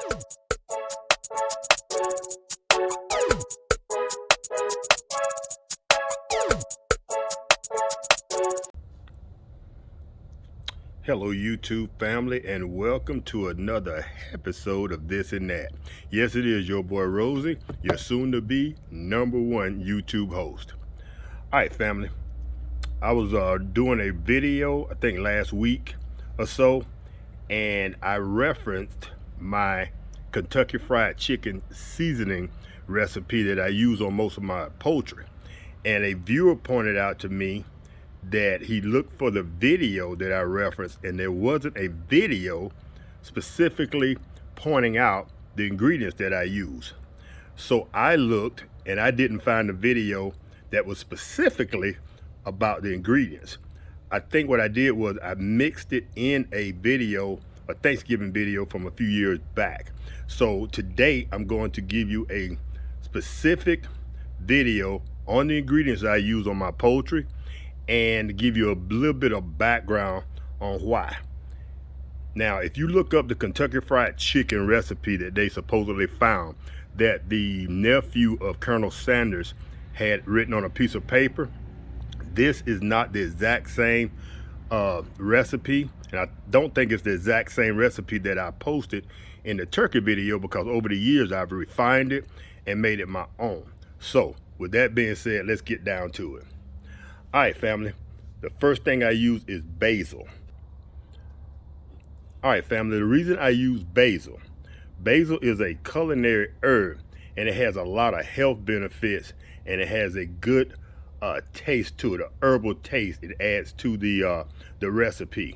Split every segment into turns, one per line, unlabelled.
Hello YouTube family, and welcome to another episode of This and That. Yes, it is your boy Rosie, your soon to be #1 YouTube host. Alright family, I was doing a video I think last week or so, and I referenced my Kentucky Fried Chicken seasoning recipe that I use on most of my poultry. And a viewer pointed out to me that he looked for the video that I referenced, and there wasn't a video specifically pointing out the ingredients that I use. So I looked and I didn't find a video that was specifically about the ingredients. I think what I did was I mixed it in a video, a Thanksgiving video from a few years back. So today I'm going to give you a specific video on the ingredients I use on my poultry, and give you a little bit of background on why. Now, if you look up the Kentucky Fried Chicken recipe that they supposedly found, that the nephew of Colonel Sanders had written on a piece of paper, this is not the exact same recipe, and I don't think it's the exact same recipe that I posted in the turkey video, because over the years I've refined it and made it my own. So with that being said, let's get down to it. All right, family, the first thing I use is basil. All right, family, the reason I use basil is a culinary herb, and it has a lot of health benefits, and it has a good taste to it, a herbal taste it adds to the recipe.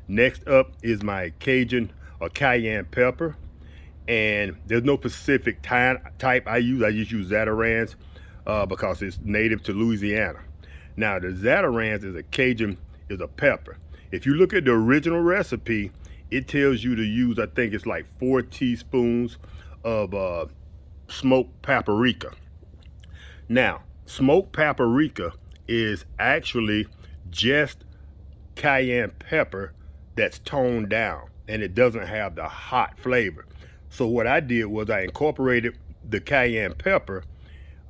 Next up is my Cajun or cayenne pepper, and there's no specific type I use. I just use Zatarans because it's native to Louisiana. Now, the Zatarans is a pepper. If you look at the original recipe, it tells you to use, I think it's like 4 teaspoons of smoked paprika. Now, smoked paprika is actually just cayenne pepper that's toned down, and it doesn't have the hot flavor. So what I did was I incorporated the cayenne pepper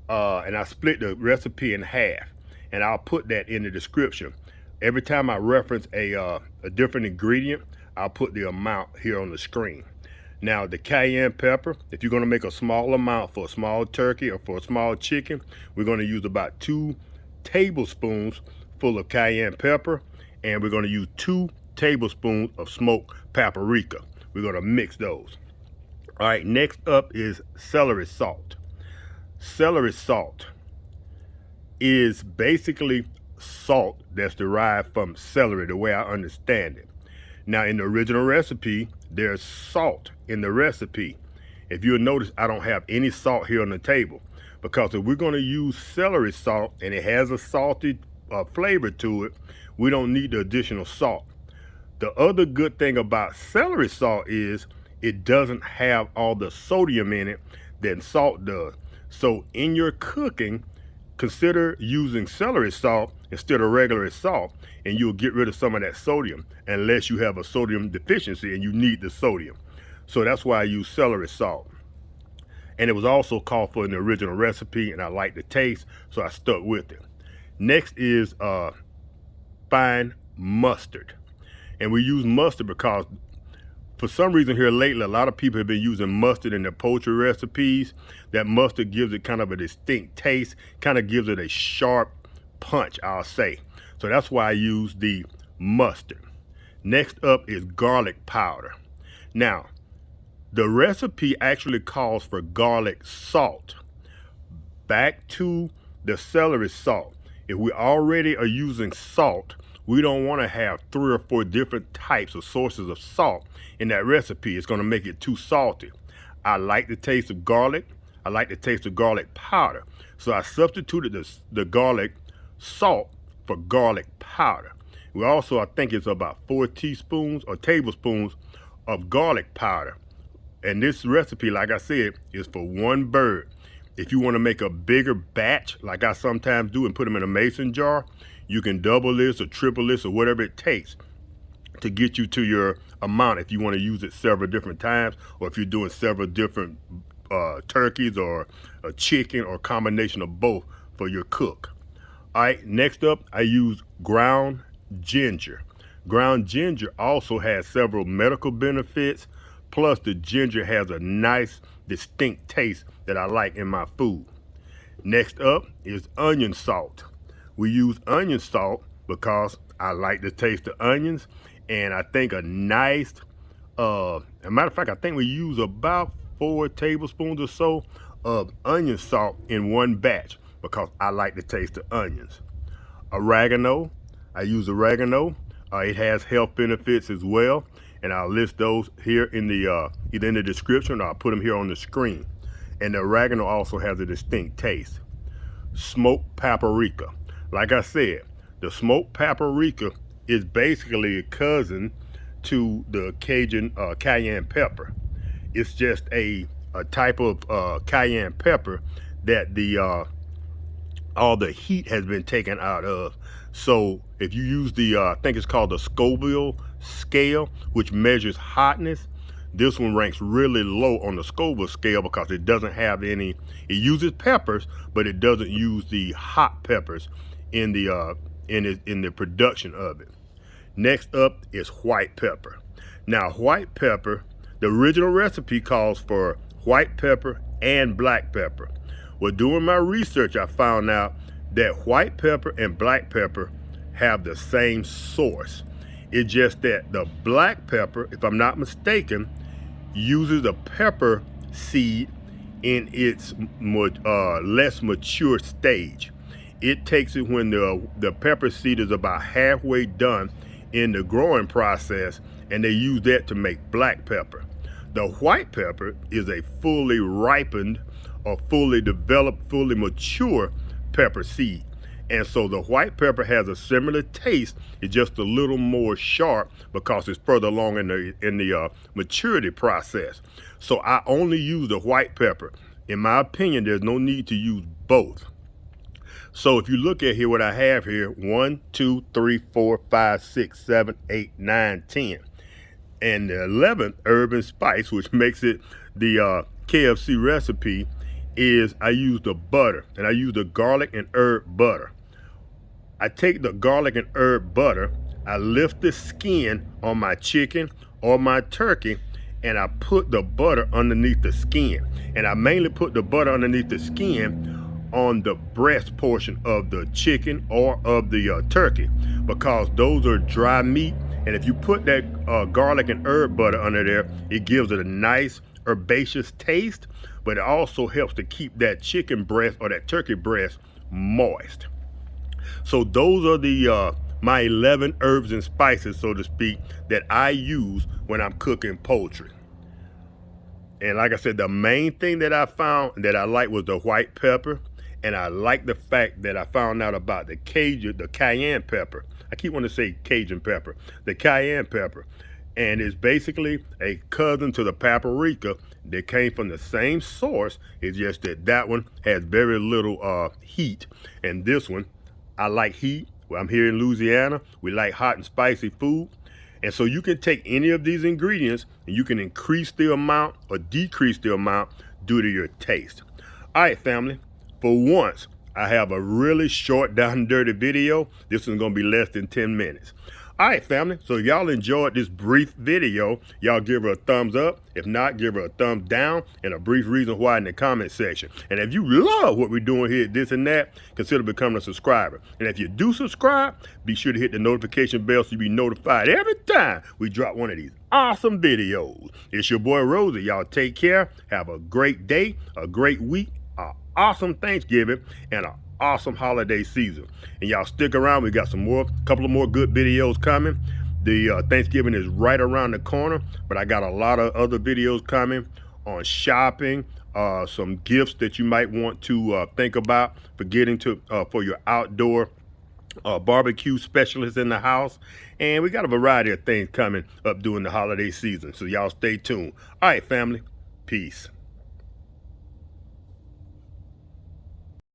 and I split the recipe in half. And I'll put that in the description. Every time I reference a different ingredient, I'll put the amount here on the screen. Now, the cayenne pepper, if you're gonna make a small amount for a small turkey or for a small chicken, we're gonna use about 2 tablespoons full of cayenne pepper, and we're gonna use 2 tablespoons of smoked paprika. We're gonna mix those. All right, next up is celery salt. Celery salt is basically salt that's derived from celery, the way I understand it. Now, in the original recipe, there's salt in the recipe. If you'll notice, I don't have any salt here on the table, because if we're going to use celery salt and it has a salty flavor to it, we don't need the additional salt. The other good thing about celery salt is it doesn't have all the sodium in it that salt does. So in your cooking, consider using celery salt instead of regular salt, and you'll get rid of some of that sodium, unless you have a sodium deficiency and you need the sodium. So that's why I use celery salt. And it was also called for in the original recipe, and I like the taste, so I stuck with it. Next is fine mustard. And we use mustard because for some reason here lately, a lot of people have been using mustard in their poultry recipes. That mustard gives it kind of a distinct taste, kind of gives it a sharp punch, I'll say. So that's why I use the mustard. Next up is garlic powder. Now, the recipe actually calls for garlic salt. Back to the celery salt. If we already are using salt, we don't want to have 3 or 4 different types of sources of salt in that recipe. It's going to make it too salty. I like the taste of garlic. I like the taste of garlic powder. So I substituted the garlic salt for garlic powder. We also, I think it's about 4 teaspoons or tablespoons of garlic powder. And this recipe, like I said, is for 1 bird. If you want to make a bigger batch, like I sometimes do, and put them in a mason jar, you can double this or triple this or whatever it takes. to get you to your amount if you want to use it several different times, or if you're doing several different turkeys or a chicken or combination of both for your cook. All right, next up, I use ground ginger. Ground ginger also has several medical benefits, plus the ginger has a nice distinct taste that I like in my food. Next up is onion salt. We use onion salt because I like the taste of onions, and I think a nice, as a matter of fact, I think we use about 4 tablespoons or so of onion salt in one batch because I like the taste of onions. Oregano, I use oregano. It has health benefits as well, and I'll list those here in the either in the description or I'll put them here on the screen. And the oregano also has a distinct taste. Smoked paprika. Like I said, the smoked paprika is basically a cousin to the Cajun cayenne pepper. It's just a type of cayenne pepper that all the heat has been taken out of. So if you use the, I think it's called the Scoville scale, which measures hotness, this one ranks really low on the Scoville scale because it doesn't have any, it uses peppers, but it doesn't use the hot peppers in the production of it. Next up is white pepper. Now white pepper, the original recipe calls for white pepper and black pepper. Well, doing my research, I found out that white pepper and black pepper have the same source. It's just that the black pepper, if I'm not mistaken, uses a pepper seed in its less mature stage. It takes it when the pepper seed is about halfway done in the growing process, and they use that to make black pepper. The white pepper is a fully ripened or fully developed, fully mature pepper seed. And so the white pepper has a similar taste. It's just a little more sharp because it's further along in the maturity process. So I only use the white pepper. In my opinion, there's no need to use both. So if you look at here, what I have here, 1, 2, 3, 4, 5, 6, 7, 8, 9, 10. And the 11th herb and spice, which makes it the KFC recipe, is I use the butter, and I use the garlic and herb butter. I take the garlic and herb butter, I lift the skin on my chicken or my turkey, and I put the butter underneath the skin. And I mainly put the butter underneath the skin on the breast portion of the chicken or of the turkey, because those are dry meat. And if you put that garlic and herb butter under there, it gives it a nice herbaceous taste, but it also helps to keep that chicken breast or that turkey breast moist. So those are the my 11 herbs and spices, so to speak, that I use when I'm cooking poultry. And like I said, the main thing that I found that I liked was the white pepper, and I like the fact that I found out about the cayenne pepper. I keep wanting to say Cajun pepper, the cayenne pepper. And it's basically a cousin to the paprika. They came from the same source. It's just that that one has very little heat. And this one, I like heat. Well, I'm here in Louisiana. We like hot and spicy food. And so you can take any of these ingredients and you can increase the amount or decrease the amount due to your taste. All right, family. For once, I have a really short, down and dirty video. This one's gonna be less than 10 minutes. All right, family, so if y'all enjoyed this brief video, y'all give her a thumbs up. If not, give her a thumbs down and a brief reason why in the comment section. And if you love what we're doing here, this and that, consider becoming a subscriber. And if you do subscribe, be sure to hit the notification bell so you be notified every time we drop one of these awesome videos. It's your boy Rosie. Y'all take care. Have a great day, a great week, an awesome Thanksgiving, and an awesome holiday season. And y'all stick around. We got couple of more good videos coming. The Thanksgiving is right around the corner, but I got a lot of other videos coming on shopping, some gifts that you might want to think about for getting to for your outdoor barbecue specialist in the house. And we got a variety of things coming up during the holiday season, so y'all stay tuned. All right, family, peace.